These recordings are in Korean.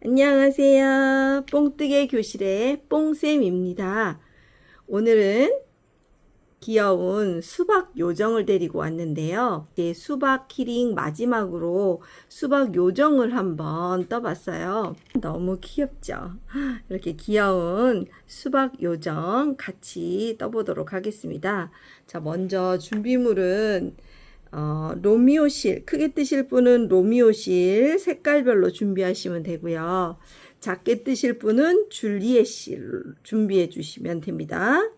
안녕하세요. 뽕뜨개 교실의 뽕쌤입니다. 오늘은 귀여운 수박 요정을 데리고 왔는데요. 이제 수박 키링 마지막으로 수박 요정을 한번 떠봤어요. 너무 귀엽죠? 이렇게 귀여운 수박 요정 같이 떠보도록 하겠습니다. 자, 먼저 준비물은 로미오실, 크게 뜨실 분은 로미오실 색깔별로 준비하시면 되고요. 작게 뜨실 분은 줄리엣실 준비해 주시면 됩니다.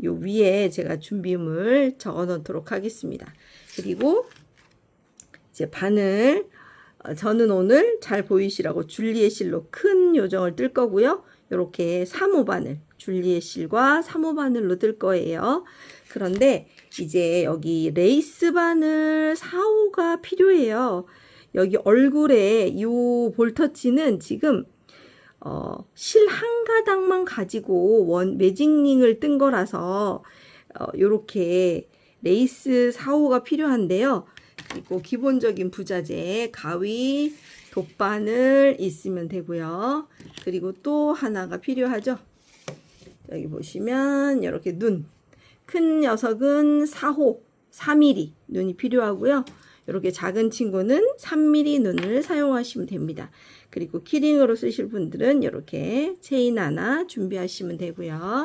요 위에 제가 준비물 적어 놓도록 하겠습니다. 그리고 이제 바늘, 저는 오늘 잘 보이시라고 줄리엣실로 큰 요정을 뜰 거고요. 이렇게 3호 바늘, 줄리엣실과 3호 바늘로 뜰 거예요. 그런데 이제 여기 레이스 바늘 4호가 필요해요. 여기 얼굴에 이 볼터치는 지금 실 한 가닥만 가지고 매직링을 뜬 거라서 요렇게 레이스 4호가 필요한데요. 그리고 기본적인 부자재 가위, 돗바늘 있으면 되고요. 그리고 또 하나가 필요하죠. 여기 보시면 이렇게 눈, 큰 녀석은 4호 4mm 눈이 필요하고요. 이렇게 작은 친구는 3mm 눈을 사용하시면 됩니다. 그리고 키링으로 쓰실 분들은 이렇게 체인 하나 준비하시면 되고요.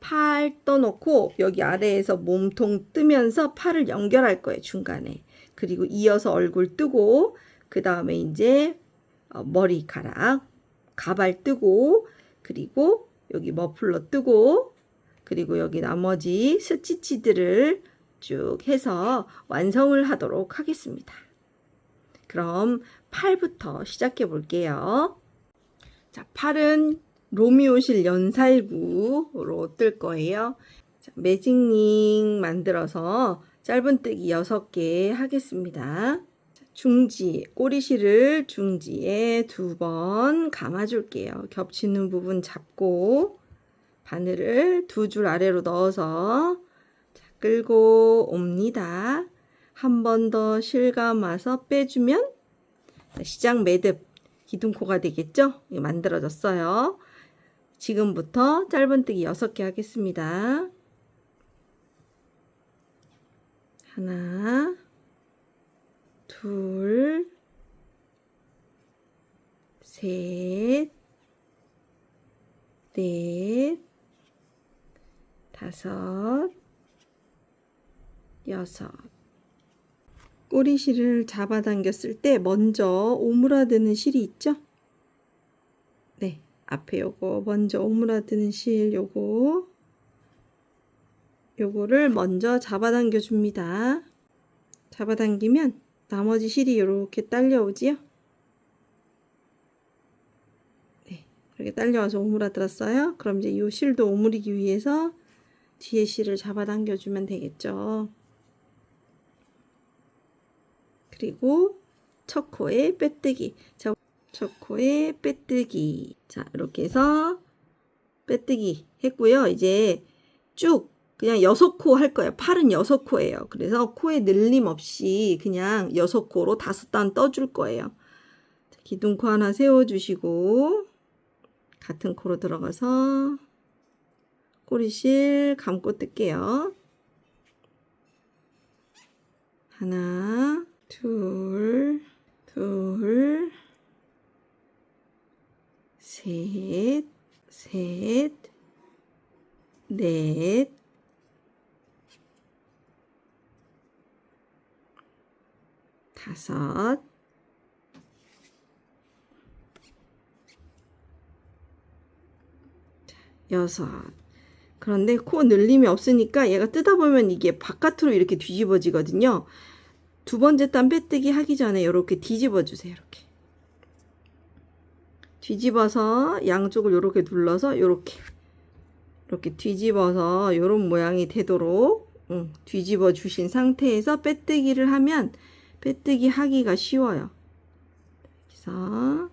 팔 떠놓고 여기 아래에서 몸통 뜨면서 팔을 연결할 거예요. 중간에. 그리고 이어서 얼굴 뜨고 그 다음에 이제 머리카락, 가발 뜨고 그리고 여기 머플러 뜨고 그리고 여기 나머지 스티치들을 쭉 해서 완성을 하도록 하겠습니다. 그럼 팔부터 시작해 볼게요. 자, 팔은 로미오실 연살구로 뜰 거예요. 자, 매직링 만들어서 짧은뜨기 6개 하겠습니다. 중지, 꼬리실을 중지에 2번 감아줄게요. 겹치는 부분 잡고 바늘을 2줄 아래로 넣어서 끌고 옵니다. 한 번 더 실감아서 빼주면 시작 매듭 기둥코가 되겠죠? 만들어졌어요. 지금부터 짧은뜨기 6개 하겠습니다. 하나, 둘, 셋, 넷, 다섯, 여섯. 꼬리실을 잡아당겼을 때 먼저 오므라드는 실이 있죠? 네, 앞에 요거 먼저 오므라드는 실 요거를 먼저 잡아당겨 줍니다. 잡아당기면 나머지 실이 이렇게 딸려오지요? 네, 이렇게 딸려와서 오므라들었어요. 그럼 이제 이 실도 오므리기 위해서 뒤에 실을 잡아당겨 주면 되겠죠. 그리고 첫 코에 빼뜨기. 자, 첫 코에 빼뜨기. 자, 이렇게 해서 빼뜨기 했고요. 이제 쭉 그냥 6코 할 거예요. 팔은 6코예요. 그래서 코에 늘림 없이 그냥 6코로 5단 떠줄 거예요. 자, 기둥코 하나 세워주시고 같은 코로 들어가서 꼬리실 감고 뜰게요. 하나, 둘, 셋, 넷, 다섯, 여섯. 그런데 코 늘림이 없으니까 얘가 뜯다 보면 이게 바깥으로 이렇게 뒤집어지거든요. 두 번째 단 빼뜨기 하기 전에 이렇게 뒤집어 주세요. 이렇게 뒤집어서 양쪽을 이렇게 눌러서 이렇게 뒤집어서 이런 모양이 되도록 뒤집어 주신 상태에서 빼뜨기를 하면 빼뜨기 하기가 쉬워요. 그래서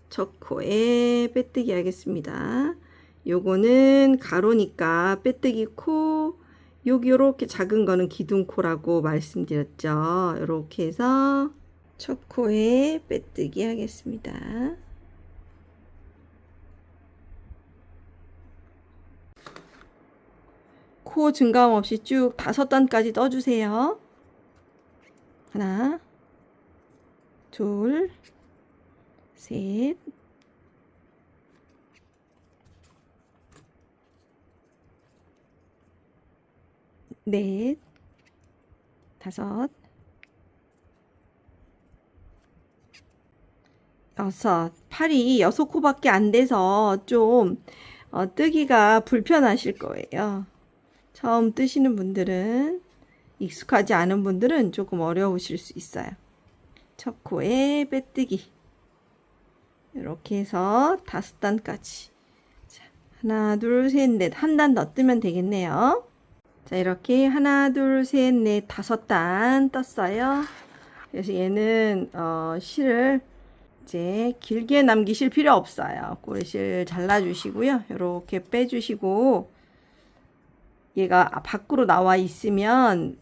첫 코에 빼뜨기 하겠습니다. 요거는 가로니까 빼뜨기 코 여기 요렇게 작은 거는 기둥코라고 말씀드렸죠. 요렇게 해서 첫 코에 빼뜨기 하겠습니다. 코 증감 없이 쭉 5단까지 떠주세요. 하나, 둘, 셋, 넷, 다섯, 여섯. 팔이 6코밖에 안 돼서 좀 뜨기가 불편하실 거예요. 처음 뜨시는 분들은, 익숙하지 않은 분들은 조금 어려우실 수 있어요. 첫 코에 빼뜨기. 이렇게 해서 5단까지. 자, 하나, 둘, 셋, 넷. 한 단 더 뜨면 되겠네요. 자, 이렇게 하나, 둘, 셋, 넷, 5단 떴어요. 그래서 얘는 실을 이제 길게 남기실 필요 없어요. 꼬리실 잘라주시고요. 이렇게 빼주시고, 얘가 밖으로 나와 있으면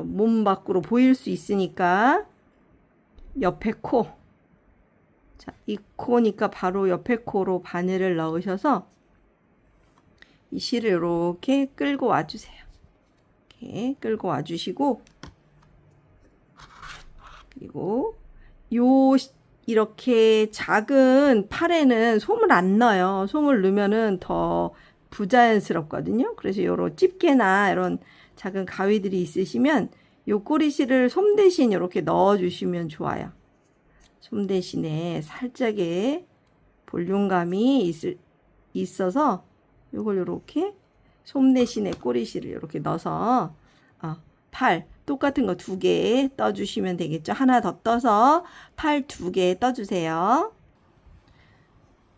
몸 밖으로 보일 수 있으니까 옆에 코, 자, 이 코니까 바로 옆에 코로 바늘을 넣으셔서 이 실을 이렇게 끌고 와주세요. 이렇게 끌고 와주시고, 그리고 이렇게 작은 팔에는 솜을 안 넣어요. 솜을 넣으면은 더 부자연스럽거든요. 그래서 요런 집게나 이런 작은 가위들이 있으시면 요 꼬리실을 솜 대신 이렇게 넣어 주시면 좋아요. 솜 대신에 살짝의 볼륨감이 있어서 요걸 요렇게 솜 대신에 꼬리실을 이렇게 넣어서 팔 똑같은 거 2개 떠주시면 되겠죠. 하나 더 떠서 팔 2개 떠주세요.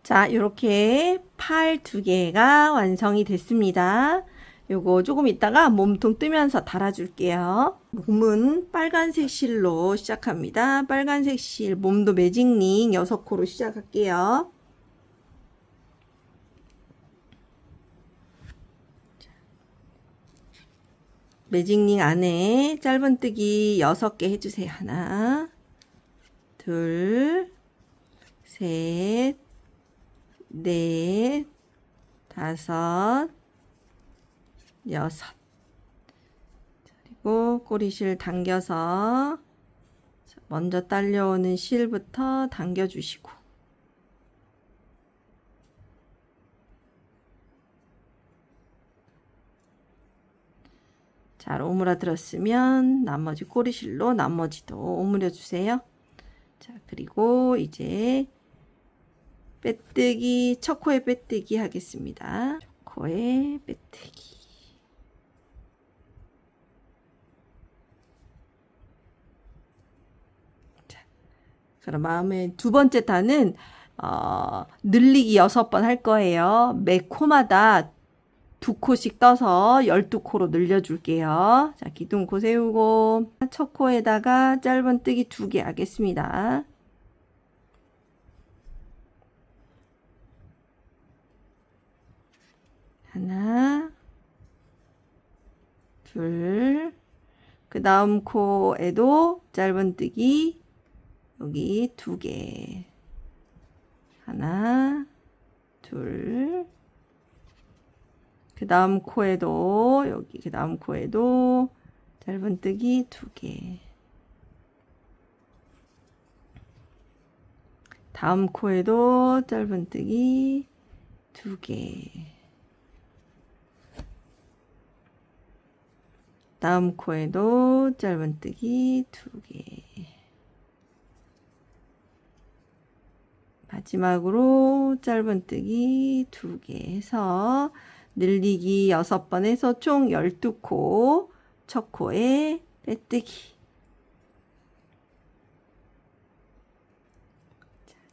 자, 이렇게 팔 2개가 완성이 됐습니다. 요거 조금 있다가 몸통 뜨면서 달아줄게요. 몸은 빨간색 실로 시작합니다. 빨간색 실, 몸도 매직링 6코로 시작할게요. 매직링 안에 짧은뜨기 6개 해주세요. 하나, 둘, 셋, 넷, 다섯, 여섯. 그리고 꼬리실 당겨서 먼저 딸려오는 실부터 당겨주시고, 잘 오므라들었으면 나머지 꼬리실로 나머지도 오므려 주세요. 자, 그리고 이제 빼뜨기, 첫 코에 빼뜨기 하겠습니다. 첫 코에 빼뜨기. 자, 그럼 마음에 2번째 단은 늘리기 6번 할 거예요. 매 코마다 2코씩 떠서 12코로 늘려줄게요. 자, 기둥코 세우고 첫 코에다가 짧은뜨기 2개 하겠습니다. 하나, 둘, 그 다음 코에도 짧은뜨기 여기 2개. 하나, 둘, 그 다음 코에도 여기 그 다음 코에도 짧은뜨기 2개. 다음 코에도 짧은뜨기 2개. 다음 코에도 짧은뜨기 2개. 마지막으로 짧은뜨기 2개 해서 늘리기 6번 해서 총 12코, 첫 코에 빼뜨기.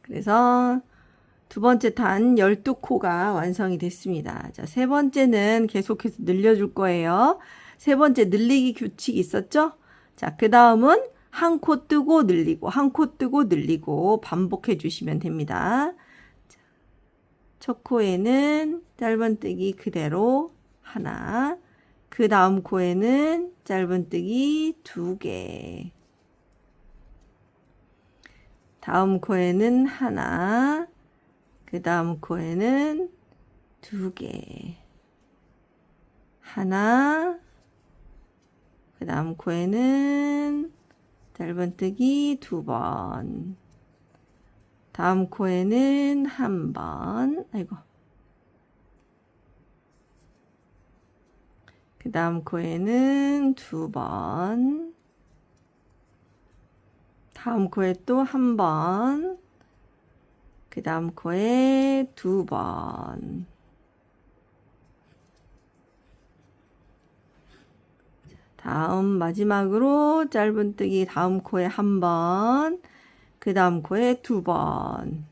그래서 2번째 단 12코가 완성이 됐습니다. 자, 3번째는 계속해서 늘려줄 거예요. 3번째 늘리기 규칙 있었죠? 자, 그 다음은 한 코 뜨고 늘리고, 한 코 뜨고 늘리고 반복해 주시면 됩니다. 자, 첫 코에는 짧은뜨기 그대로 하나, 그 다음 코에는 짧은뜨기 2개. 다음 코에는 하나. 그 다음 코에는 2개. 하나. 그 다음 코에는 짧은뜨기 2번. 다음 코에는 1번. 아이고. 그 다음 코에는 2번. 다음 코에 또 1번. 그 다음 코에 2번. 다음 마지막으로 짧은뜨기 다음 코에 1번. 그 다음 코에 2번.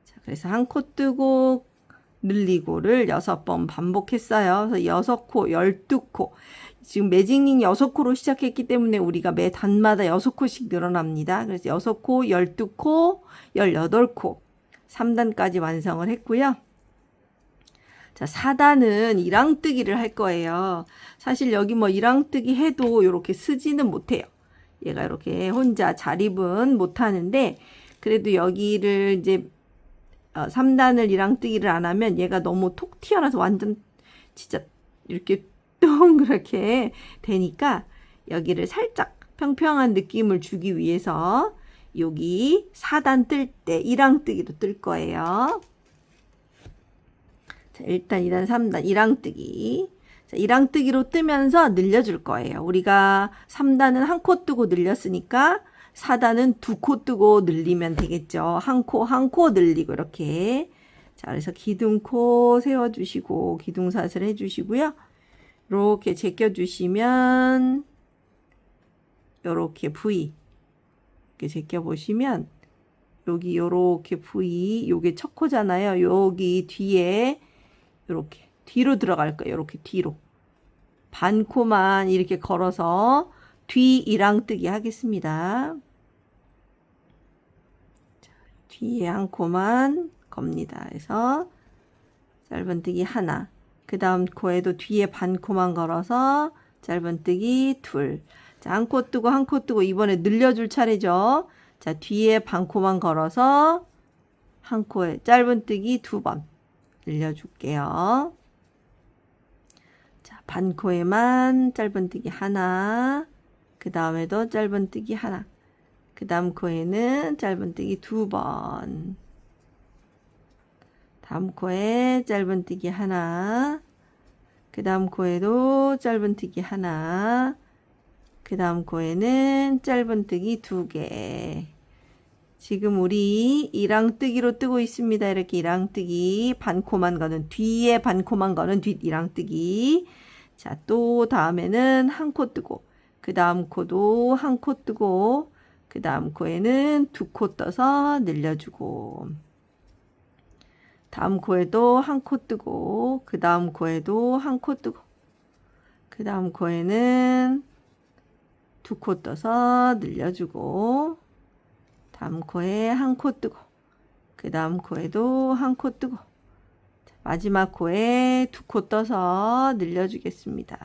자, 그래서 한 코 뜨고 늘리고를 6번 반복했어요. 그래서 6코, 12코. 지금 매직링 6코로 시작했기 때문에 우리가 매 단마다 6코씩 늘어납니다. 그래서 6코, 12코, 18코. 3단까지 완성을 했고요. 자, 4단은 이랑뜨기를 할 거예요. 사실 여기 뭐 이랑뜨기 해도 이렇게 쓰지는 못해요. 얘가 이렇게 혼자 자립은 못하는데, 그래도 여기를 이제 3단을 이랑뜨기를 안 하면 얘가 너무 톡 튀어나와서 완전 진짜 이렇게 동그랗게 되니까 여기를 살짝 평평한 느낌을 주기 위해서 여기 4단 뜰 때 이랑뜨기로 뜰 거예요. 자, 일단 2단, 3단 이랑뜨기. 자, 이랑뜨기로 뜨면서 늘려줄 거예요. 우리가 3단은 한 코 뜨고 늘렸으니까 4단은 2코 뜨고 늘리면 되겠죠. 한 코 늘리고 이렇게. 자, 그래서 기둥코 세워주시고 기둥사슬 해주시고요. 이렇게 제껴주시면 이렇게 V 이렇게 제껴보시면 여기 요렇게 V 요게 첫 코잖아요. 여기 뒤에 이렇게 뒤로 들어갈 거예요. 이렇게 뒤로 반 코만 이렇게 걸어서 뒤 이랑뜨기 하겠습니다. 자, 뒤에 한 코만 겁니다. 그래서 짧은뜨기 하나. 그 다음 코에도 뒤에 반 코만 걸어서 짧은뜨기 둘. 자, 한 코 뜨고 한 코 뜨고 이번에 늘려줄 차례죠. 자, 뒤에 반 코만 걸어서 한 코에 짧은뜨기 2번 늘려줄게요. 자, 반 코에만 짧은뜨기 하나. 그 다음에도 짧은뜨기 하나. 그 다음 코에는 짧은뜨기 2번. 다음 코에 짧은뜨기 하나. 그 다음 코에도 짧은뜨기 하나. 그 다음 코에는 짧은뜨기 2개. 지금 우리 이랑뜨기로 뜨고 있습니다. 이렇게 이랑뜨기 반코만 거는 뒤에 반코만 거는 뒷 이랑뜨기. 자, 또 다음에는 한 코 뜨고 그 다음 코도 한 코 뜨고 그 다음 코에는 2코 떠서 늘려주고 다음 코에도 한 코 뜨고 그 다음 코에도 한 코 뜨고 그 다음 코에는 2코 떠서 늘려주고 다음 코에 한 코 뜨고 그 다음 코에도 한 코 뜨고 마지막 코에 2코 떠서 늘려주겠습니다.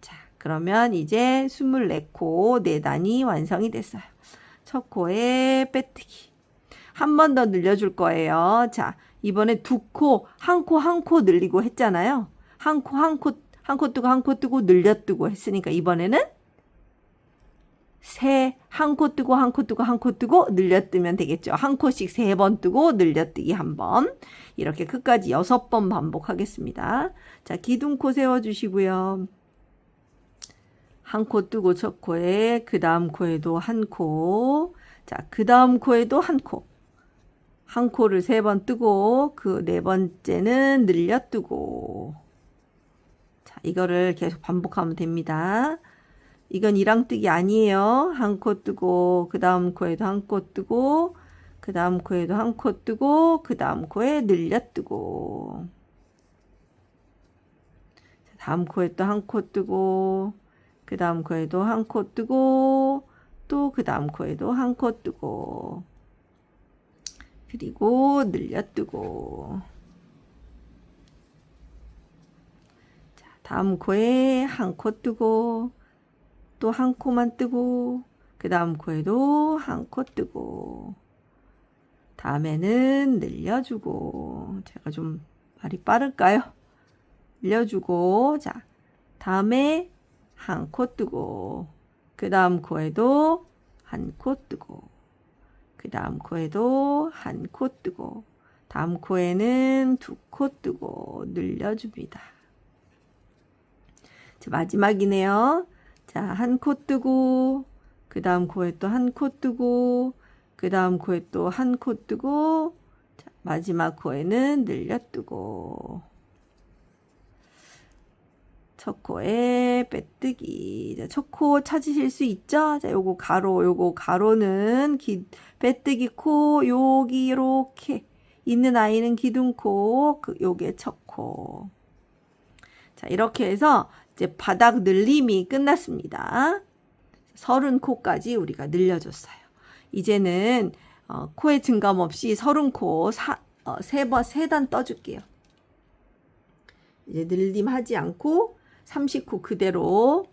자, 그러면 이제 24코 4단이 완성이 됐어요. 첫 코에 빼뜨기 한 번 더 늘려줄 거예요. 자, 이번에 2코 한 코 늘리고 했잖아요. 한 코 뜨고 늘려 뜨고 했으니까 이번에는 한 코 뜨고 한 코 뜨고 늘려 뜨면 되겠죠. 한 코씩 3번 뜨고 늘려 뜨기 한 번. 이렇게 끝까지 6번 반복하겠습니다. 자, 기둥코 세워주시고요. 한 코 뜨고 첫 코에 그 다음 코에도 한 코. 자, 그 다음 코에도 한 코. 한 코를 3번 뜨고 그 4번째는 늘려 뜨고. 자, 이거를 계속 반복하면 됩니다. 이건 이랑뜨기 아니에요. 한 코 뜨고 그 다음 코에도 한 코 뜨고 그 다음 코에도 한 코 뜨고 그 다음 코에 늘려 뜨고 다음 코에 또 한 코 뜨고 그 다음 코에도 한 코 뜨고 또 그 다음 코에도 한 코 뜨고 그리고 늘려 뜨고 자, 다음 코에 한 코 뜨고 또 한 코만 뜨고 그 다음 코에도 한 코 뜨고 다음에는 늘려주고 제가 좀 말이 빠를까요? 늘려주고 자 다음에 한 코 뜨고 그 다음 코에도 한 코 뜨고 그 다음 코에도 한 코 뜨고 다음 코에는 두 코 뜨고 늘려줍니다. 자, 마지막이네요. 자, 한 코 뜨고 그 다음 코에 또 한 코 뜨고 그 다음 코에 또 한 코 뜨고 자, 마지막 코에는 늘려 뜨고 첫 코에 빼뜨기. 자, 첫 코 찾으실 수 있죠? 자, 요거 가로는 빼뜨기 코, 여기 이렇게 있는 아이는 기둥코, 요게 첫 코. 자, 이렇게 해서 이제 바닥 늘림이 끝났습니다. 30코까지 우리가 늘려줬어요. 이제는 코의 증감 없이 30코 세 단 떠줄게요. 이제 늘림하지 않고 30코 그대로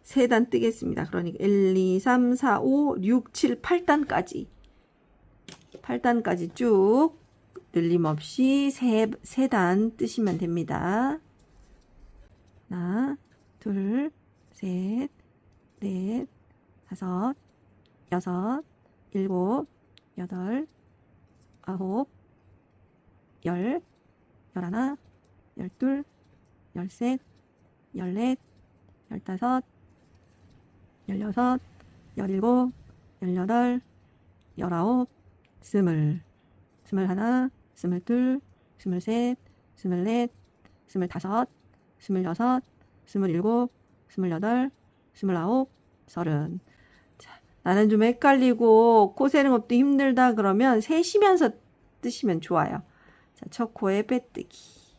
3단 뜨겠습니다. 그러니까 1, 2, 3, 4, 5, 6, 7, 8단까지 8단까지 쭉 늘림 없이 3단 뜨시면 됩니다. 하나, 둘, 셋, 넷, 다섯, 여섯, 일곱, 여덟, 아홉, 열, 열하나, 열둘, 열셋, 열넷, 열다섯, 열여섯, 열일곱, 열여덟, 열아홉, 스물, 스물하나, 스물둘, 스물셋, 스물넷, 스물다섯, 스물여섯, 스물일곱, 스물여덟, 스물아홉, 서른. 자, 나는 좀 헷갈리고 코 세는 것도 힘들다 그러면 세시면서 뜨시면 좋아요. 자, 첫 코에 빼뜨기.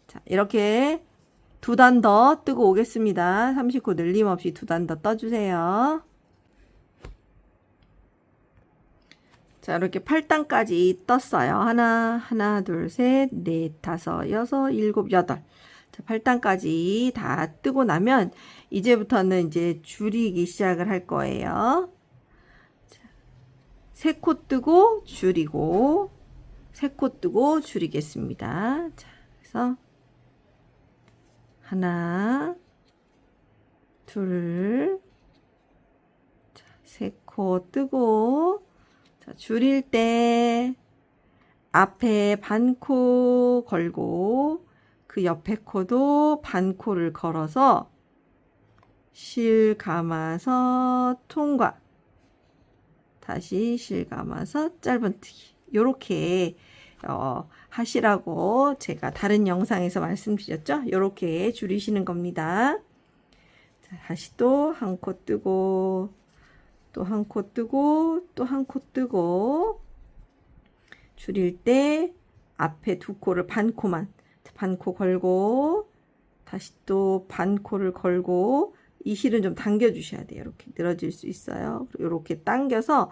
자, 이렇게 2단 더 뜨고 오겠습니다. 30코 늘림 없이 2단 더 떠주세요. 자, 이렇게 8단까지 떴어요. 하나, 둘, 셋, 넷, 다섯, 여섯, 일곱, 여덟. 자, 8단까지 다 뜨고 나면 이제부터는 이제 줄이기 시작을 할 거예요. 3코 뜨고 줄이고 3코 뜨고 줄이겠습니다. 자, 그래서 하나, 둘, 자, 3코 뜨고 자, 줄일 때 앞에 반코 걸고 그 옆에 코도 반코를 걸어서 실 감아서 통과 다시 실 감아서 짧은뜨기 요렇게 하시라고 제가 다른 영상에서 말씀드렸죠. 요렇게 줄이시는 겁니다. 자, 다시 또 한 코 뜨고 또 한 코 뜨고 또 한 코 뜨고 줄일 때 앞에 두 코를 반코 걸고 다시 또 반코를 걸고 이 실은 좀 당겨 주셔야 돼요. 이렇게 늘어질 수 있어요. 이렇게 당겨서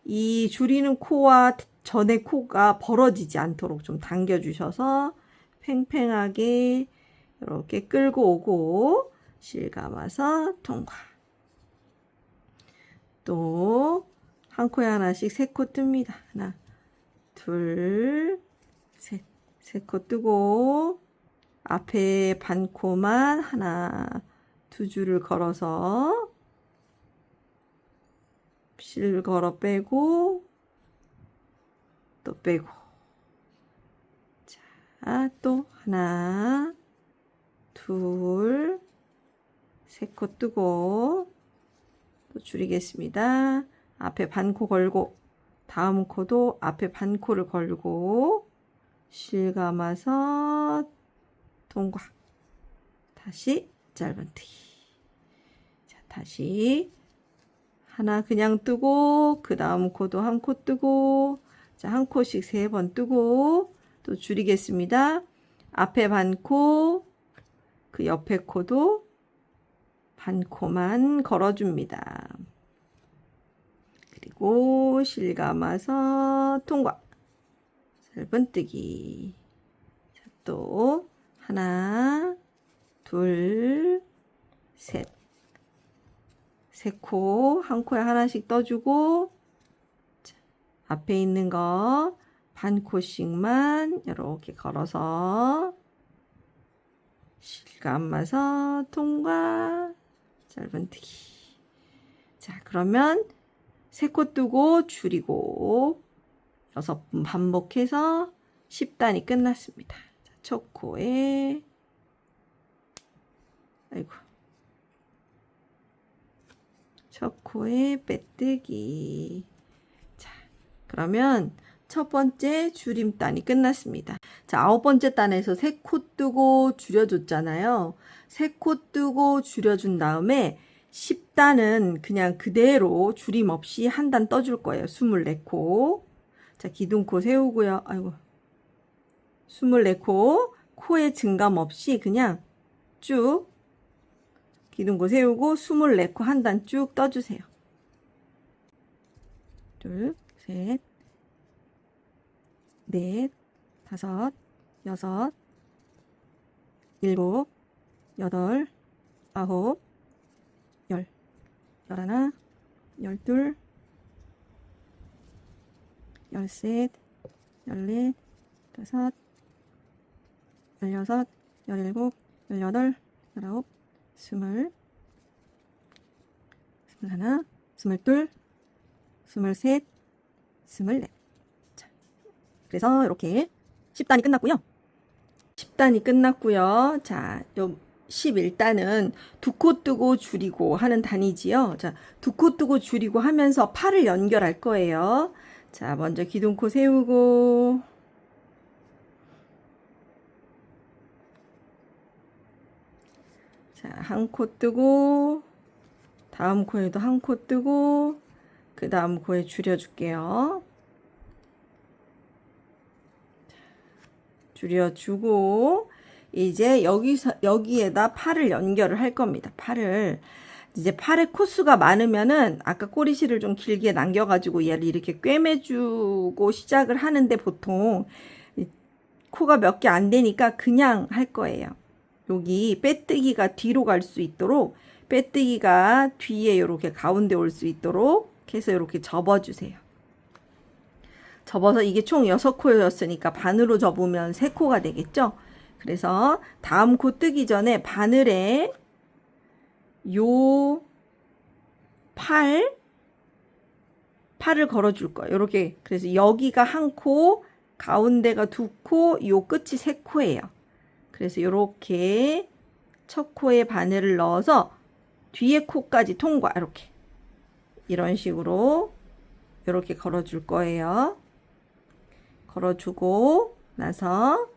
이 줄이는 코와 전의 코가 벌어지지 않도록 좀 당겨 주셔서 팽팽하게 이렇게 끌고 오고 실 감아서 통과. 또 한 코에 하나씩 3코 뜹니다. 하나, 둘, 셋. 3코 뜨고 앞에 반코만 하나, 두 줄을 걸어서 실 걸어 빼고 또 빼고 자, 또 하나, 둘, 3코 뜨고 또 줄이겠습니다. 앞에 반코 걸고 다음 코도 앞에 반코를 걸고 실 감아서 통과. 다시 짧은뜨기. 자, 다시 하나 그냥 뜨고 그 다음 코도 한 코 뜨고 자, 한 코씩 3번 뜨고 또 줄이겠습니다. 앞에 반코 그 옆에 코도 반코만 걸어줍니다. 그리고 실 감아서 통과. 짧은뜨기. 자, 또 하나, 둘, 셋. 세 코, 한 코에 하나씩 떠주고, 자, 앞에 있는 거 반 코씩만 이렇게 걸어서 실감아서 통과, 짧은뜨기. 자, 그러면 세 코 뜨고 줄이고 6번 반복해서 10단이 끝났습니다. 자, 첫 코에 첫 코에 빼뜨기. 자, 그러면 첫 번째 줄임단이 끝났습니다. 자, 9번째 단에서 세 코 뜨고 줄여줬잖아요. 세 코 뜨고 줄여준 다음에 10단은 그냥 그대로 줄임 없이 한 단 떠줄 거예요. 24코. 자, 기둥코 세우고요. 아이고. 24코. 코에 증감 없이 그냥 쭉 기둥코 세우고 24코 한 단 쭉 떠주세요. 둘, 셋, 넷, 다섯, 여섯, 일곱, 여덟, 아홉, 열, 열하나, 열둘, 열셋, 열넷, 다섯, 열여섯, 열일곱, 열여덟, 열아홉, 스물, 스물하나, 스물둘, 스물셋, 스물넷. 자, 그래서 이렇게 10단이 끝났고요. 10단이 끝났고요. 자, 요 11단은 두 코 뜨고 줄이고 하는 단이지요. 자, 두 코 뜨고 줄이고 하면서 팔을 연결할 거예요. 자, 먼저 기둥코 세우고 자, 한 코 뜨고 다음 코에도 한 코 뜨고 그 다음 코에 줄여줄게요. 줄여주고 이제 여기에다 팔을 연결을 할 겁니다. 팔을 이제 팔의 코수가 많으면은 아까 꼬리실을 좀 길게 남겨가지고 얘를 이렇게 꿰매주고 시작을 하는데 보통 코가 몇 개 안 되니까 그냥 할 거예요. 여기 빼뜨기가 뒤로 갈 수 있도록 빼뜨기가 뒤에 이렇게 가운데 올 수 있도록 해서 이렇게 접어주세요. 접어서 이게 총 6코였으니까 반으로 접으면 3코가 되겠죠? 그래서 다음 코 뜨기 전에 바늘에 요 팔을 걸어줄 거예요. 이렇게. 그래서 여기가 한 코, 가운데가 2코, 요 끝이 3코예요. 그래서 이렇게 첫 코에 바늘을 넣어서 뒤에 코까지 통과. 이렇게. 이런 식으로 이렇게 걸어줄 거예요. 걸어주고 나서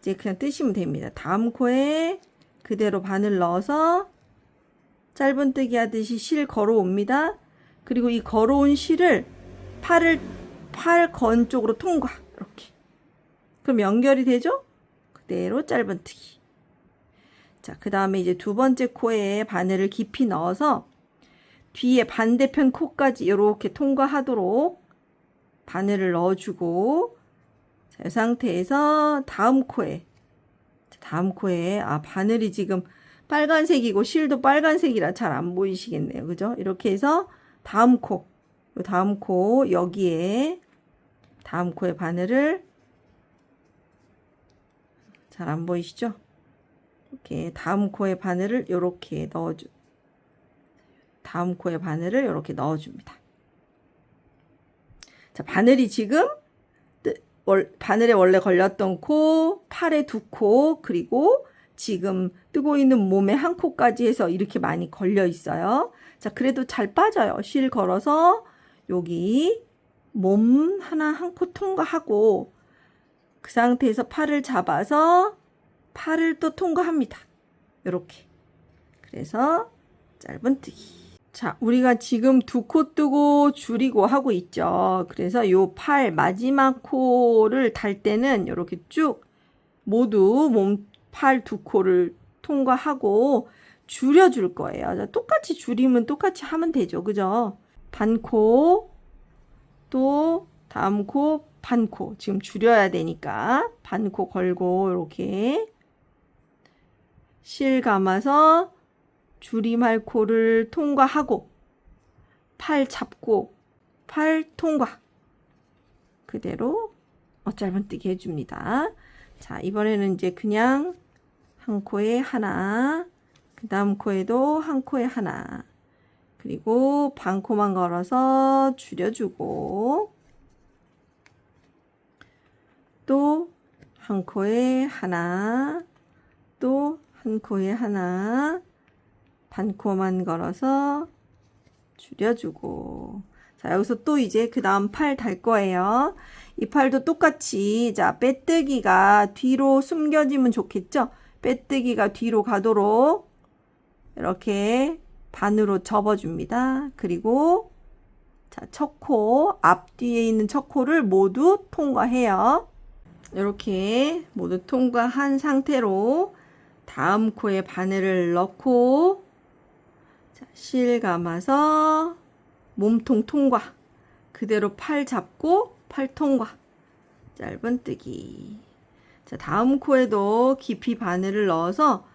이제 그냥 뜨시면 됩니다. 다음 코에 그대로 바늘 넣어서 짧은뜨기 하듯이 실 걸어옵니다. 그리고 이 걸어온 실을 팔 건 쪽으로 통과. 이렇게. 그럼 연결이 되죠? 그대로 짧은뜨기. 자, 그 다음에 이제 두 번째 코에 바늘을 깊이 넣어서 뒤에 반대편 코까지 이렇게 통과하도록 바늘을 넣어주고 자, 이 상태에서 다음 코에 바늘이 지금 빨간색이고 실도 빨간색이라 잘 안 보이시겠네요. 그죠? 이렇게 해서 다음 코 여기에 다음 코에 바늘을 잘 안 보이시죠? 이렇게 다음 코에 바늘을 이렇게 넣어줍니다. 자, 바늘이 지금 바늘에 원래 걸렸던 코, 팔에 2코, 그리고 지금 뜨고 있는 몸에 한 코까지 해서 이렇게 많이 걸려 있어요. 자, 그래도 잘 빠져요. 실 걸어서 여기 몸 하나 한 코 통과하고 그 상태에서 팔을 잡아서 팔을 또 통과합니다. 이렇게. 그래서 짧은뜨기. 자, 우리가 지금 2코 뜨고 줄이고 하고 있죠. 그래서 요 팔 마지막 코를 달 때는 이렇게 쭉 모두 팔 2코를 통과하고 줄여줄 거예요. 자, 똑같이 줄이면 똑같이 하면 되죠. 그죠? 반코, 또 다음 코, 반코. 지금 줄여야 되니까 반코 걸고 이렇게 실 감아서 줄임할 코를 통과하고 팔 잡고 팔 통과. 그대로 짧은뜨기 해줍니다. 자, 이번에는 이제 그냥 한 코에 하나, 그 다음 코에도 한 코에 하나, 그리고 반 코만 걸어서 줄여주고, 또 한 코에 하나, 또 한 코에 하나, 반 코만 걸어서 줄여주고. 자, 여기서 또 이제 그 다음 팔 달 거예요. 이 팔도 똑같이, 자, 빼뜨기가 뒤로 숨겨지면 좋겠죠? 빼뜨기가 뒤로 가도록 이렇게 반으로 접어줍니다. 그리고 자, 첫 코, 앞뒤에 있는 첫 코를 모두 통과해요. 이렇게 모두 통과한 상태로 다음 코에 바늘을 넣고 자, 실 감아서 몸통 통과. 그대로 팔 잡고 팔 통과. 짧은뜨기. 자, 다음 코에도 깊이 바늘을 넣어서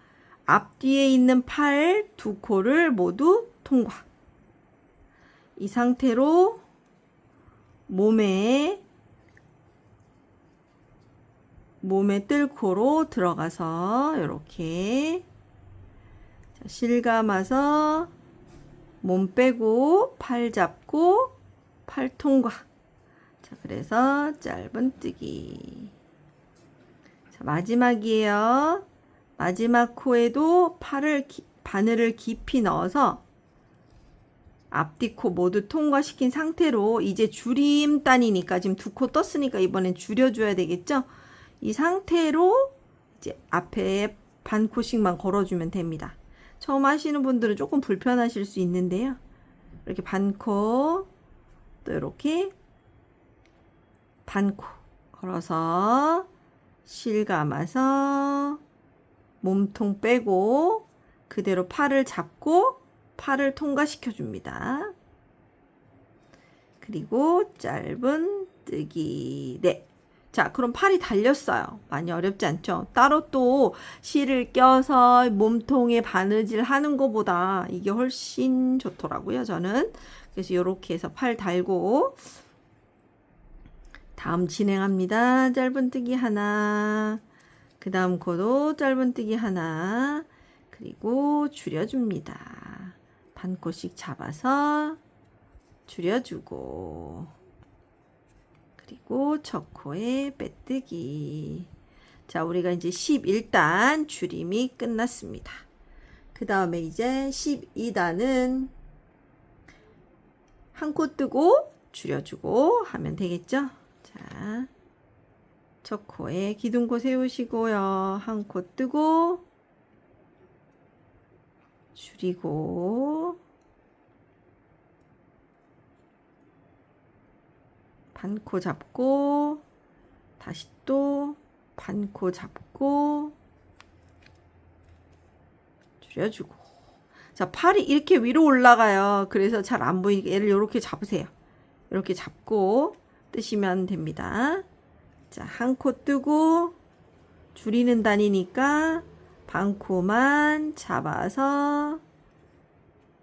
앞뒤에 있는 팔 두 코를 모두 통과. 이 상태로 몸에 뜰코로 들어가서 이렇게 실 감아서 몸 빼고 팔 잡고 팔 통과. 자, 그래서 짧은뜨기. 자, 마지막이에요. 마지막 코에도 바늘을 깊이 넣어서 앞뒤 코 모두 통과시킨 상태로 이제 줄임단이니까 지금 두 코 떴으니까 이번엔 줄여줘야 되겠죠? 이 상태로 이제 앞에 반 코씩만 걸어주면 됩니다. 처음 하시는 분들은 조금 불편하실 수 있는데요. 이렇게 반 코, 또 이렇게 반 코 걸어서 실 감아서 몸통 빼고 그대로 팔을 잡고 팔을 통과시켜 줍니다. 그리고 짧은뜨기. 네. 자, 그럼 팔이 달렸어요. 많이 어렵지 않죠? 따로 또 실을 껴서 몸통에 바느질 하는 것보다 이게 훨씬 좋더라고요, 저는. 그래서 이렇게 해서 팔 달고 다음 진행합니다. 짧은뜨기 하나, 그 다음 코도 짧은뜨기 하나, 그리고 줄여줍니다. 반 코씩 잡아서 줄여주고, 그리고 첫 코에 빼뜨기. 자, 우리가 이제 11단 줄임이 끝났습니다. 그 다음에 이제 12단은 한 코 뜨고 줄여주고 하면 되겠죠? 자, 첫 코에 기둥코 세우시고요. 한 코 뜨고 줄이고 반 코 잡고 다시 또 반 코 잡고 줄여주고. 자, 팔이 이렇게 위로 올라가요. 그래서 잘 안 보이니까 얘를 이렇게 잡으세요. 이렇게 잡고 뜨시면 됩니다. 자, 한 코 뜨고 줄이는 단이니까 반 코만 잡아서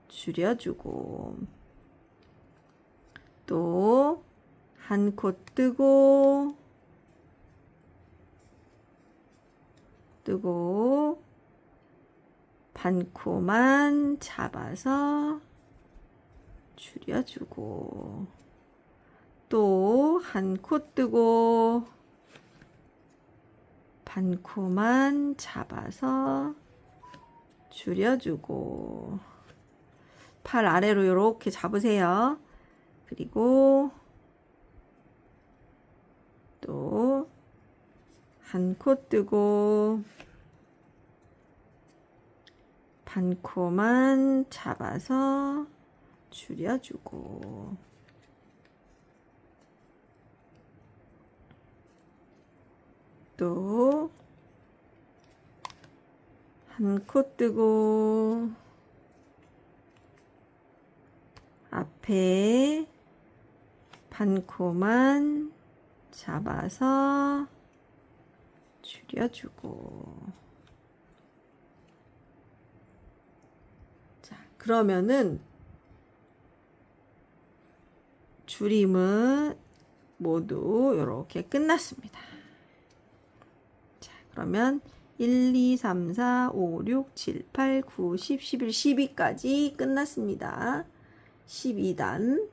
줄여주고, 또 한 코 뜨고 반 코만 잡아서 줄여주고, 또 한 코 뜨고 반 코만 잡아서 줄여주고, 팔 아래로 이렇게 잡으세요. 그리고 또 한 코 뜨고 반 코만 잡아서 줄여주고, 또 한 코 뜨고 앞에 반 코만 잡아서 줄여주고, 그러면은 줄임은 모두 이렇게 끝났습니다. 자, 그러면 1, 2, 3, 4, 5, 6, 7, 8, 9, 10, 11, 12까지 끝났습니다. 12단.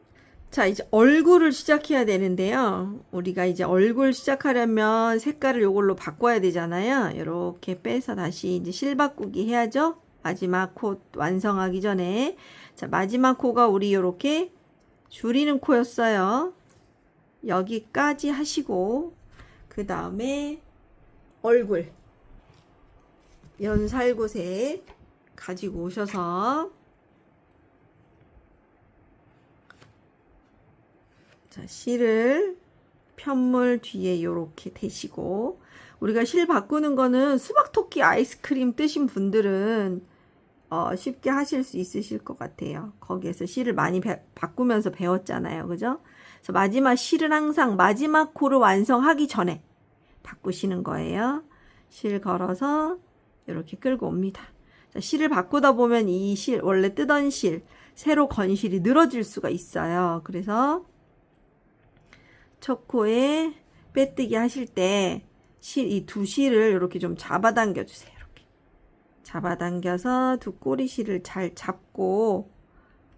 자, 이제 얼굴을 시작해야 되는데요. 우리가 이제 얼굴 시작하려면 색깔을 이걸로 바꿔야 되잖아요. 이렇게 빼서 다시 이제 실 바꾸기 해야죠. 마지막 코 완성하기 전에. 자, 마지막 코가 우리 이렇게 줄이는 코였어요. 여기까지 하시고, 그 다음에 얼굴. 연살구색 가지고 오셔서 자, 실을 편물 뒤에 이렇게 대시고 우리가 실 바꾸는 거는 수박토끼 아이스크림 뜨신 분들은 쉽게 하실 수 있으실 것 같아요. 거기에서 실을 많이 바꾸면서 배웠잖아요. 그죠? 그래서 마지막 실은 항상 마지막 코를 완성하기 전에 바꾸시는 거예요. 실 걸어서 이렇게 끌고 옵니다. 자, 실을 바꾸다 보면 이 실, 원래 뜨던 실, 새로 건 실이 늘어질 수가 있어요. 그래서 첫 코에 빼뜨기 하실 때 이 두 실을 이렇게 좀 잡아당겨 주세요. 이렇게 잡아당겨서 두 꼬리 실을 잘 잡고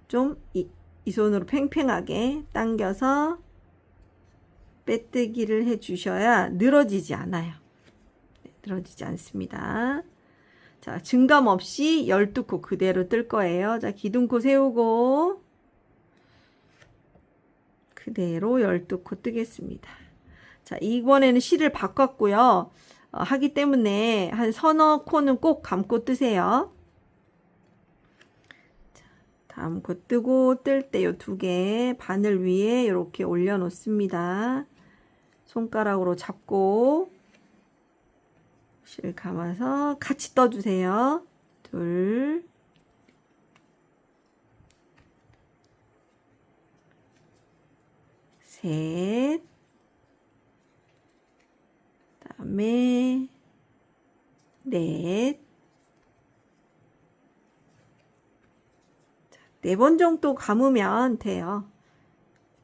좀 이 손으로 팽팽하게 당겨서 빼뜨기를 해 주셔야 늘어지지 않아요. 네, 늘어지지 않습니다. 자, 증감 없이 12코 그대로 뜰 거예요. 자, 기둥코 세우고 그대로 12코 뜨겠습니다. 자, 이번에는 실을 바꿨고요. 하기 때문에 한 서너 코는 꼭 감고 뜨세요. 자, 다음 코 뜨고 뜰 때 요 두 개 바늘 위에 이렇게 올려 놓습니다. 손가락으로 잡고 실 감아서 같이 떠주세요. 둘, 셋, 다음에 넷, 네 번 정도 감으면 돼요.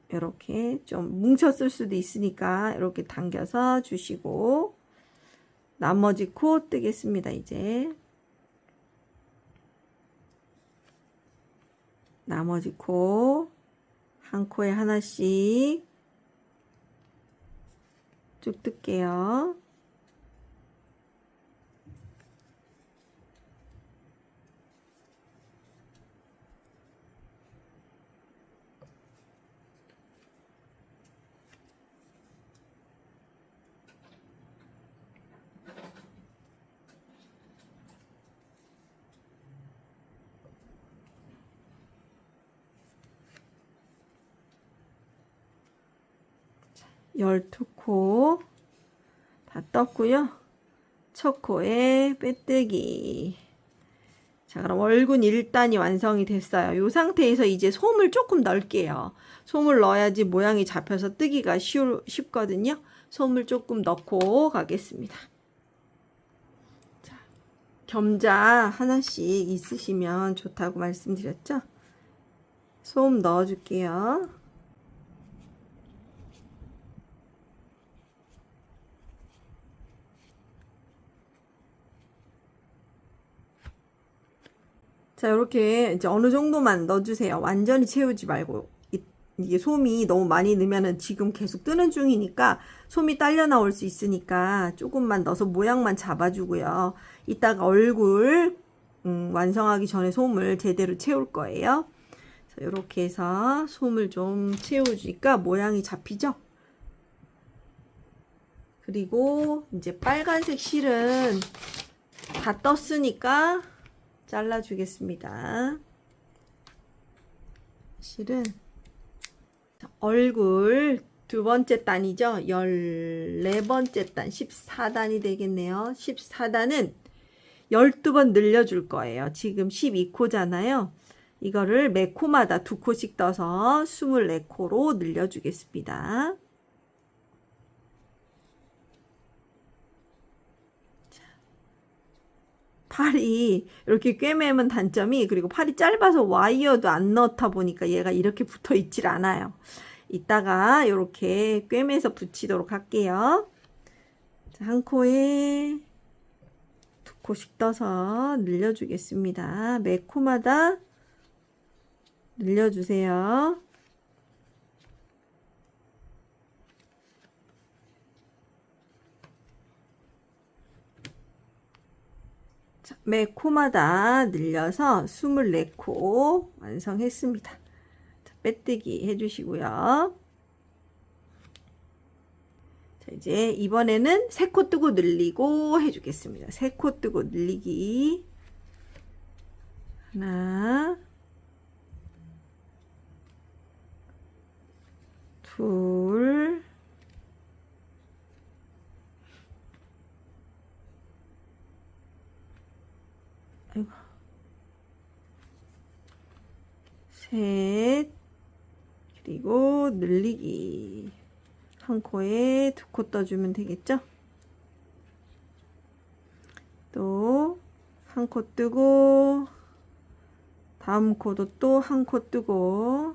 이렇게 좀 뭉쳤을 수도 있으니까 이렇게 당겨서 주시고 나머지 코 뜨겠습니다. 이제 나머지 코 한 코에 하나씩 쭉 뜰게요. 열두 코 다 떴고요. 첫 코에 빼뜨기. 자, 그럼 얼굴 1단이 완성이 됐어요. 이 상태에서 이제 솜을 조금 넣을게요. 솜을 넣어야지 모양이 잡혀서 뜨기가 쉽거든요. 솜을 조금 넣고 가겠습니다. 자, 겸자 하나씩 있으시면 좋다고 말씀드렸죠? 솜 넣어줄게요. 자, 이렇게 이제 어느 정도만 넣어주세요. 완전히 채우지 말고. 이게 솜이 너무 많이 넣으면은 지금 계속 뜨는 중이니까 솜이 딸려 나올 수 있으니까 조금만 넣어서 모양만 잡아주고요. 이따가 얼굴 완성하기 전에 솜을 제대로 채울 거예요. 자, 이렇게 해서 솜을 좀 채워주니까 모양이 잡히죠? 그리고 이제 빨간색 실은 다 떴으니까 잘라주겠습니다. 실은 얼굴 두 번째 단이죠. 14번째 단 14단이 되겠네요. 14단은 12번 늘려줄 거예요. 지금 12코잖아요. 이거를 매 코마다 2코씩 떠서 24코로 늘려주겠습니다. 팔이 이렇게 꿰매면 단점이, 그리고 팔이 짧아서 와이어도 안 넣다 보니까 얘가 이렇게 붙어 있질 않아요. 이따가 이렇게 꿰매서 붙이도록 할게요. 자, 한 코에 두 코씩 떠서 늘려주겠습니다. 매 코마다 늘려주세요. 자, 매 코마다 늘려서 24코 완성했습니다. 자, 빼뜨기 해주시고요. 자, 이제 이번에는 3코 뜨고 늘리고 해주겠습니다. 3코 뜨고 늘리기. 하나, 둘, 아이고, 셋, 그리고 늘리기. 한 코에 2코 떠주면 되겠죠? 또 한 코 뜨고, 다음 코도 또 한 코 뜨고,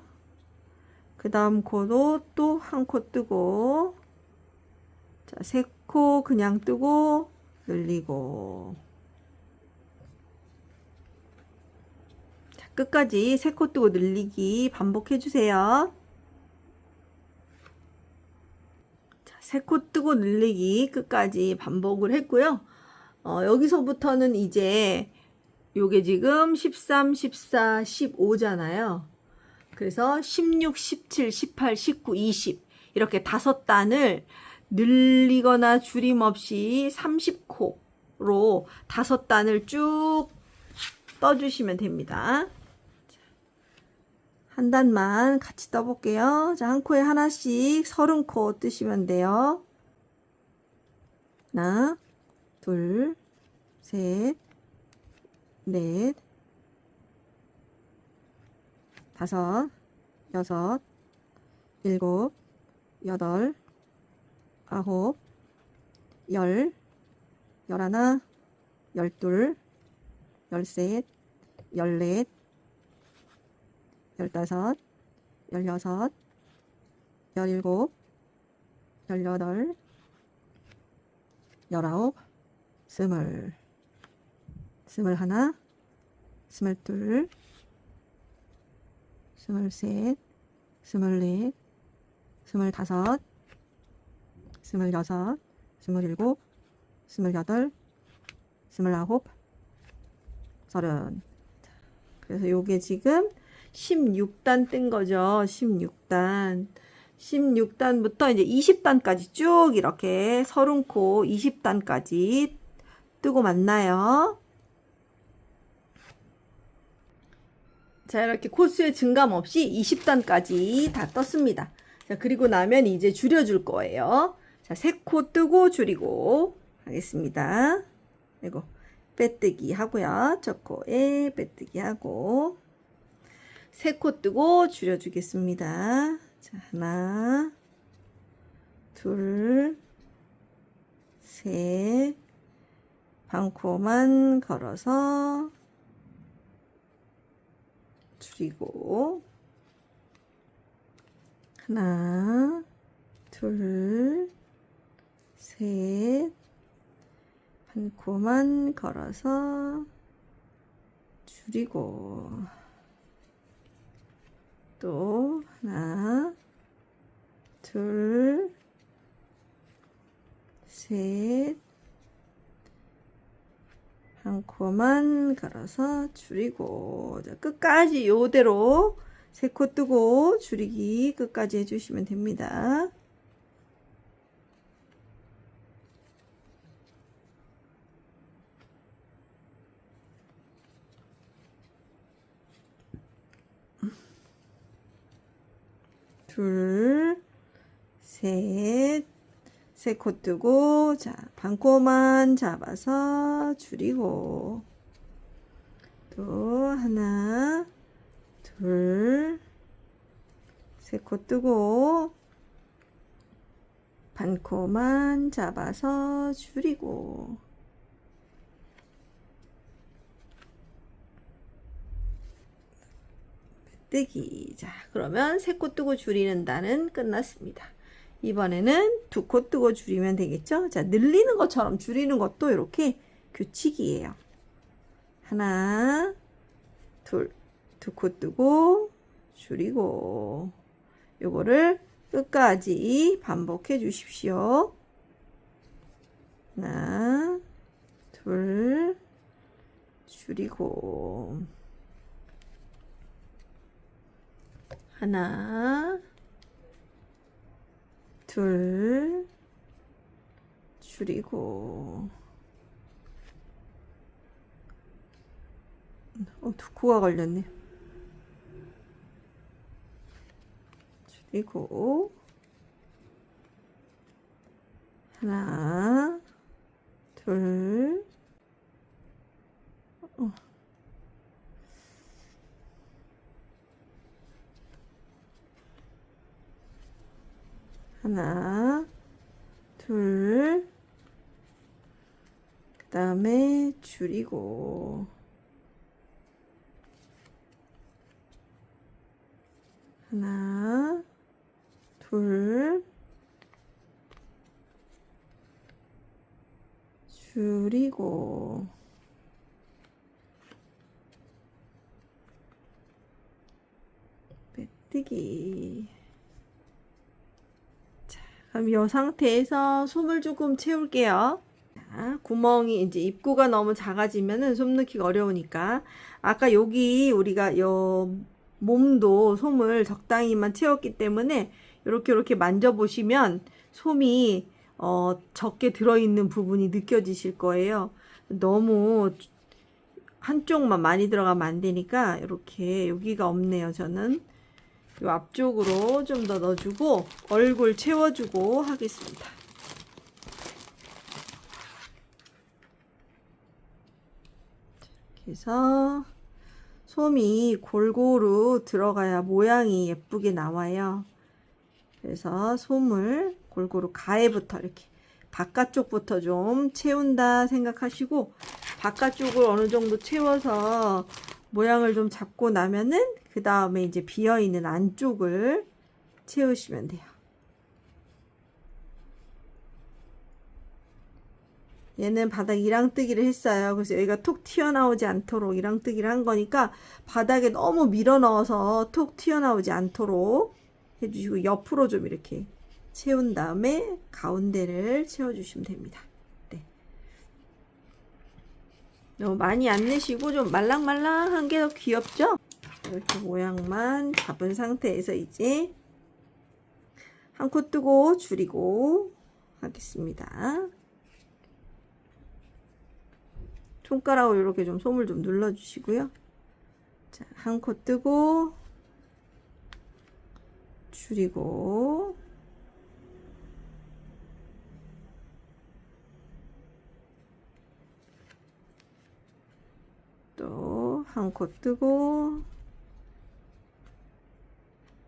그 다음 코도 또 한 코 뜨고, 자, 3코 그냥 뜨고 늘리고, 자, 끝까지 3코 뜨고 늘리기 반복해 주세요. 자, 3코 뜨고 늘리기 끝까지 반복을 했고요. 여기서부터는 이제 요게 지금 13, 14, 15잖아요. 그래서 16, 17, 18, 19, 20 이렇게 5단을 늘리거나 줄임 없이 30코로 5단을 쭉 떠주시면 됩니다. 한 단만 같이 떠볼게요. 자, 한 코에 하나씩 30코 뜨시면 돼요. 하나, 둘, 셋, 넷, 5, 6, 7, 8, 9, 10, 11, 12, 13, 14, 15, 16, 17, 18, 19, 20, 21, 22, 23, 24, 25, 26, 27, 28, 29, 30. 그래서 요게 지금 16단 뜬 거죠. 16단. 16단부터 이제 20단까지 쭉 이렇게 30코 20단까지 뜨고 만나요. 자, 이렇게 코수의 증감 없이 20단까지 다 떴습니다. 자, 그리고 나면 이제 줄여줄 거예요. 자, 3코 뜨고 줄이고 하겠습니다. 그리고 빼뜨기 하고요. 첫 코에 빼뜨기 하고 3코 뜨고 줄여주겠습니다. 자, 하나, 둘, 셋, 반코만 걸어서 줄이고, 하나, 둘, 셋, 반코만 걸어서 줄이고, 또 하나, 둘, 셋, 한 코만 걸어서 줄이고, 자, 끝까지 요대로 3코 뜨고 줄이기 끝까지 해주시면 됩니다. 둘, 셋, 3코 뜨고, 자, 반코만 잡아서 줄이고, 또 하나, 둘, 3코 뜨고, 반코만 잡아서 줄이고, 빼뜨기. 자, 그러면 3코 뜨고 줄이는 단은 끝났습니다. 이번에는 2코 뜨고 줄이면 되겠죠? 자, 늘리는 것처럼 줄이는 것도 이렇게 규칙이에요. 하나, 둘, 2코 뜨고 줄이고. 요거를 끝까지 반복해 주십시오. 하나, 둘, 줄이고. 하나, 둘, 줄이고. 두코가 걸렸네. 줄이고. 하나, 둘, 하나, 둘, 그 다음에 줄이고. 하나, 둘, 줄이고. 빼뜨기. 자, 그럼 이 상태에서 솜을 조금 채울게요. 자, 구멍이 이제 입구가 너무 작아지면은 솜 넣기가 어려우니까 아까 여기 우리가 요 몸도 솜을 적당히만 채웠기 때문에 이렇게 만져보시면 솜이 적게 들어있는 부분이 느껴지실 거예요. 너무 한쪽만 많이 들어가면 안 되니까 이렇게 여기가 없네요. 저는 이 앞쪽으로 좀 더 넣어주고 얼굴 채워주고 하겠습니다. 그래서 솜이 골고루 들어가야 모양이 예쁘게 나와요. 그래서 솜을 골고루 가해부터 이렇게 바깥쪽부터 좀 채운다 생각하시고 바깥쪽을 어느 정도 채워서 모양을 좀 잡고 나면은 그 다음에 이제 비어있는 안쪽을 채우시면 돼요. 얘는 바닥 이랑뜨기를 했어요. 그래서 여기가 톡 튀어나오지 않도록 이랑뜨기를 한 거니까 바닥에 너무 밀어 넣어서 톡 튀어나오지 않도록 해주시고 옆으로 좀 이렇게 채운 다음에 가운데를 채워주시면 됩니다. 네. 너무 많이 안 내시고 좀 말랑말랑한 게 더 귀엽죠? 이렇게 모양만 잡은 상태에서 이제 한 코 뜨고 줄이고 하겠습니다. 손가락으로 이렇게 좀 솜을 좀 눌러 주시고요. 자, 한 코 뜨고 줄이고 또 한 코 뜨고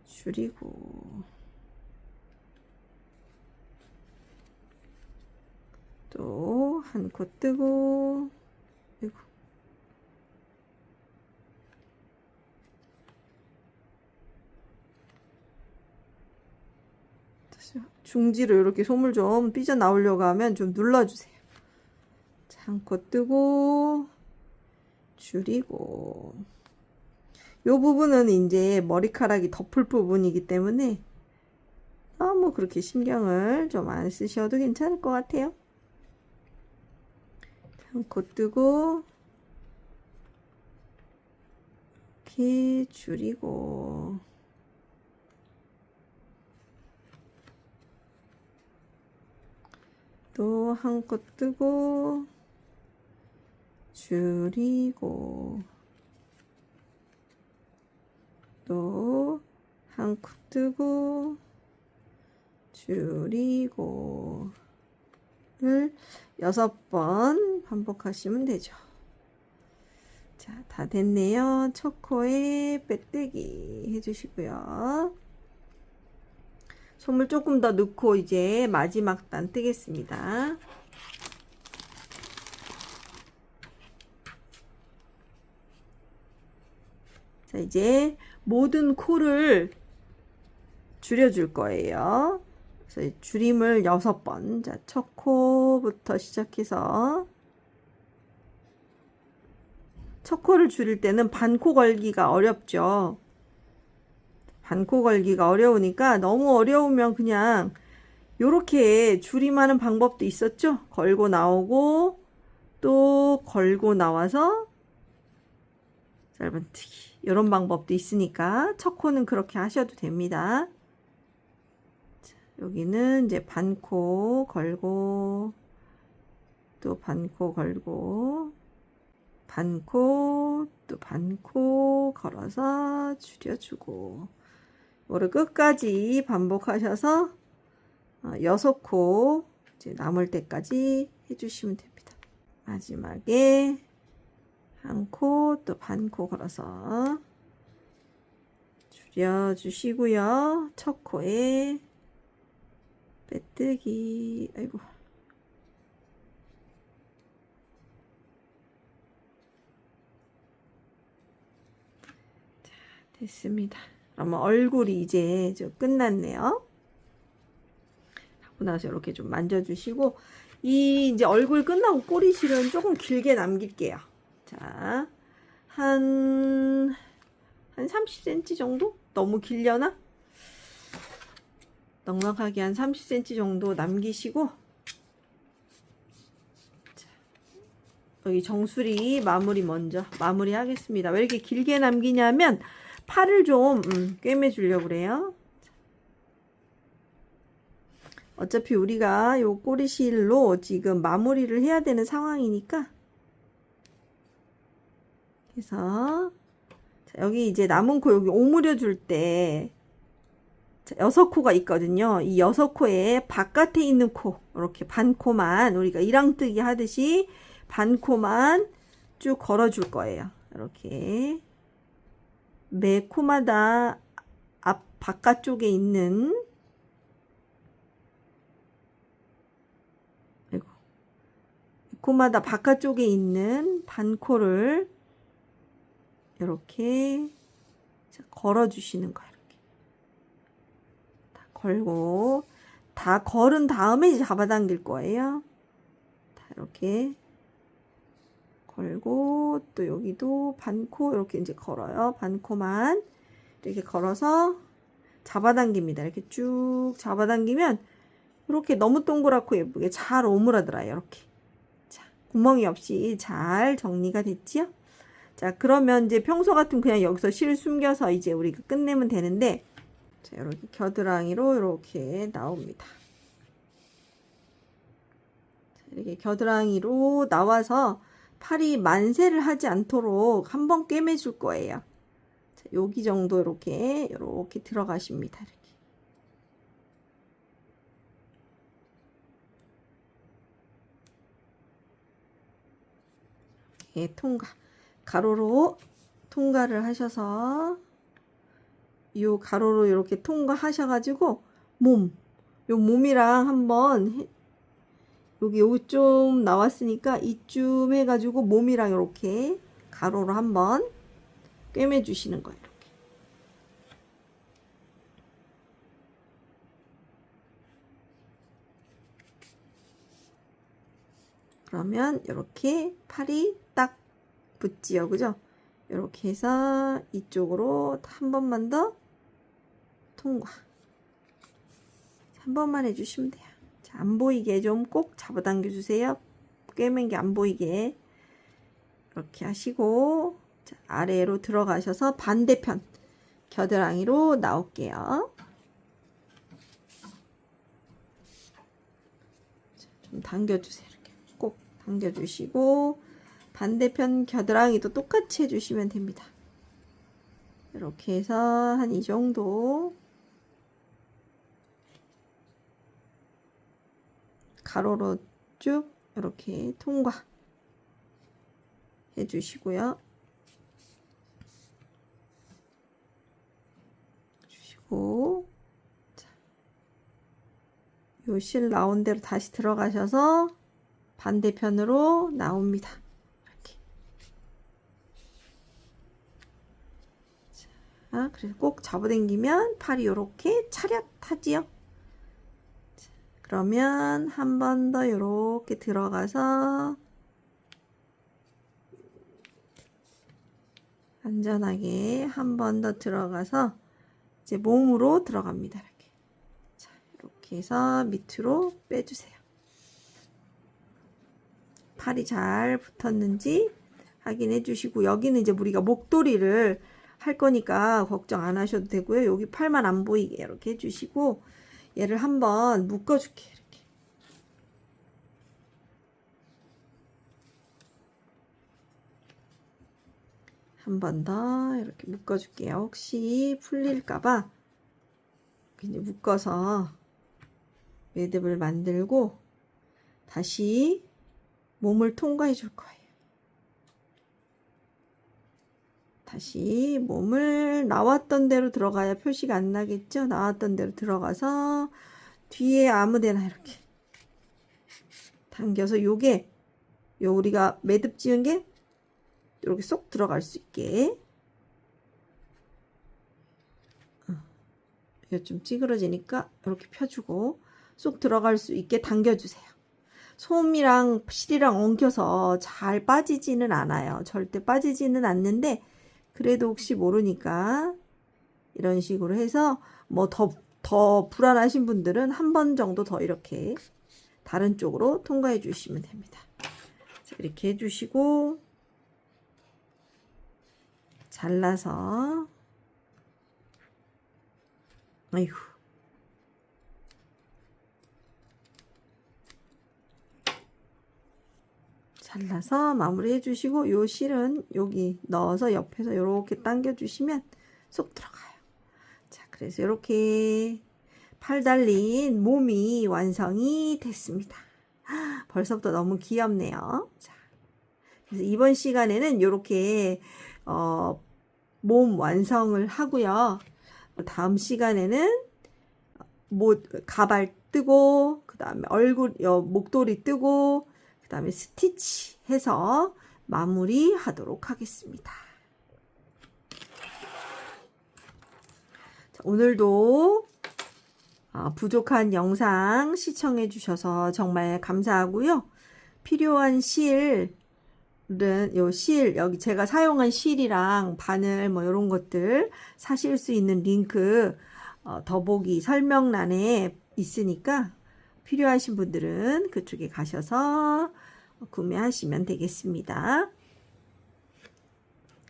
줄이고 또 한 코 뜨고 아이고. 중지로 이렇게 솜을 좀 삐져 나오려고 하면 좀 눌러주세요. 한 코 뜨고 줄이고 요 부분은 이제 머리카락이 덮을 부분이기 때문에 너무 그렇게 신경을 좀 안 쓰셔도 괜찮을 것 같아요. 한 코 뜨고 이렇게 줄이고 또 한 코 뜨고 줄이고 또 한 코 뜨고 줄이고 를 6번 반복하시면 되죠. 자, 다 됐네요. 첫 코에 빼뜨기 해주시고요. 솜을 조금 더 넣고 이제 마지막 단 뜨겠습니다. 자, 이제 모든 코를 줄여줄 거예요. 그래서 줄임을 6번. 자, 첫 코부터 시작해서 첫 코를 줄일 때는 반코 걸기가 어렵죠. 반코 걸기가 어려우니까 너무 어려우면 그냥 요렇게 줄임하는 방법도 있었죠. 걸고 나오고 또 걸고 나와서 짧은뜨기 이런 방법도 있으니까 첫 코는 그렇게 하셔도 됩니다. 자, 여기는 이제 반코 걸고 또 반코 걸고 반코 또 반코 걸어서 줄여주고 이거를 끝까지 반복하셔서 6코 이제 남을 때까지 해주시면 됩니다. 마지막에 한 코 또 반코 걸어서 줄여주시고요. 첫 코에 빼뜨기. 아이고. 자, 됐습니다. 그러면 얼굴이 이제 좀 끝났네요. 하고 나서 이렇게 좀 만져주시고, 이제 얼굴 끝나고 꼬리실은 조금 길게 남길게요. 자, 한 30cm 정도? 너무 길려나? 넉넉하게 한 30cm 정도 남기시고, 자, 여기 정수리 마무리 먼저 마무리 하겠습니다. 왜 이렇게 길게 남기냐면 팔을 좀 꿰매 주려고 그래요. 어차피 우리가 요 꼬리실로 지금 마무리를 해야 되는 상황이니까, 그래서 자, 여기 이제 남은 코 여기 오므려 줄 때 6코가 있거든요. 이 6코에 바깥에 있는 코 이렇게 반코만 우리가 이랑뜨기 하듯이 반코만 쭉 걸어 줄 거예요. 이렇게 매 코마다 앞 바깥쪽에 있는 코마다 바깥쪽에 있는 반코를 이렇게 걸어 주시는 거예요. 이렇게 다 걸고 다 걸은 다음에 이제 잡아당길 거예요. 다 이렇게 걸고 또 여기도 반코 이렇게 이제 걸어요. 반코만 이렇게 걸어서 잡아당깁니다. 이렇게 쭉 잡아당기면 이렇게 너무 동그랗고 예쁘게 잘 오므라들어요. 이렇게. 자, 구멍이 없이 잘 정리가 됐지요? 자, 그러면 이제 평소 같으면 그냥 여기서 실 숨겨서 이제 우리가 끝내면 되는데, 자, 이렇게 겨드랑이로 이렇게 나옵니다. 자, 이렇게 겨드랑이로 나와서 팔이 만세를 하지 않도록 한번 꿰매 줄 거예요. 자, 여기 정도 이렇게 들어가십니다. 이렇게. 예, 통과. 가로로 통과를 하셔서 요 가로로 이렇게 통과하셔가지고 요 몸이랑 한번 여기 좀 나왔으니까 이쯤 해가지고 몸이랑 이렇게 가로로 한번 꿰매 주시는 거예요. 이렇게. 그러면 이렇게 팔이 딱 붙지요, 그죠? 이렇게 해서 이쪽으로 한 번만 더 통과. 한 번만 해주시면 돼요. 자, 안 보이게 좀 꼭 잡아당겨 주세요. 꿰맨 게 안 보이게. 이렇게 하시고, 자, 아래로 들어가셔서 반대편 겨드랑이로 나올게요. 자, 좀 당겨주세요. 이렇게 꼭 당겨주시고, 반대편 겨드랑이도 똑같이 해주시면 됩니다. 이렇게 해서 한 이 정도 가로로 쭉 이렇게 통과 해주시고요. 주시고, 요 실 나온 대로 다시 들어가셔서 반대편으로 나옵니다. 이렇게. 자, 자, 그래서 꼭 잡아당기면 팔이 요렇게 차렷하지요. 자, 그러면 한 번 더 요렇게 들어가서 안전하게 한 번 더 들어가서 이제 몸으로 들어갑니다. 이렇게. 자, 이렇게 해서 밑으로 빼주세요. 팔이 잘 붙었는지 확인해 주시고, 여기는 이제 우리가 목도리를 할 거니까 걱정 안 하셔도 되고요. 여기 팔만 안 보이게 이렇게 해주시고, 얘를 한번 묶어줄게요. 이렇게. 한 번 더 이렇게 묶어줄게요. 혹시 풀릴까봐 이제 묶어서 매듭을 만들고 다시 몸을 통과해 줄 거예요. 다시 몸을 나왔던 대로 들어가야 표시가 안 나겠죠? 나왔던 대로 들어가서 뒤에 아무데나 이렇게 당겨서 요게 우리가 매듭 지은 게 이렇게 쏙 들어갈 수 있게. 이거 좀 찌그러지니까 이렇게 펴주고 쏙 들어갈 수 있게 당겨주세요. 솜이랑 실이랑 엉켜서 잘 빠지지는 않아요. 절대 빠지지는 않는데 그래도 혹시 모르니까 이런 식으로 해서 뭐 더 불안하신 분들은 한 번 정도 더 이렇게 다른 쪽으로 통과해 주시면 됩니다. 자, 이렇게 해주시고 잘라서 아이고 잘라서 마무리 해주시고 요 실은 여기 넣어서 옆에서 이렇게 당겨 주시면 쏙 들어가요. 자, 그래서 이렇게 팔 달린 몸이 완성이 됐습니다. 벌써부터 너무 귀엽네요. 자, 그래서 이번 시간에는 이렇게 몸 완성을 하고요. 다음 시간에는 가발 뜨고 그 다음에 얼굴 목도리 뜨고 그 다음에 스티치 해서 마무리 하도록 하겠습니다. 자, 오늘도 부족한 영상 시청해 주셔서 정말 감사하고요. 필요한 실은 여기 제가 사용한 실이랑 바늘 뭐 이런 것들 사실 수 있는 링크 더보기 설명란에 있으니까 필요하신 분들은 그쪽에 가셔서 구매하시면 되겠습니다.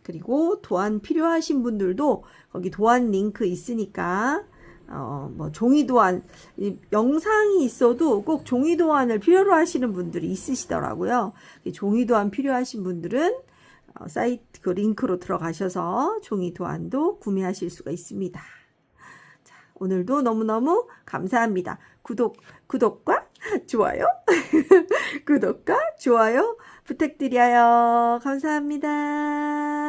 그리고 도안 필요하신 분들도 거기 도안 링크 있으니까 뭐 종이 도안 영상이 있어도 꼭 종이 도안을 필요로 하시는 분들이 있으시더라고요. 종이 도안 필요하신 분들은 사이트 그 링크로 들어가셔서 종이 도안도 구매하실 수가 있습니다. 자, 오늘도 너무너무 감사합니다. 구독과 좋아요 구독과 좋아요 부탁드려요. 감사합니다.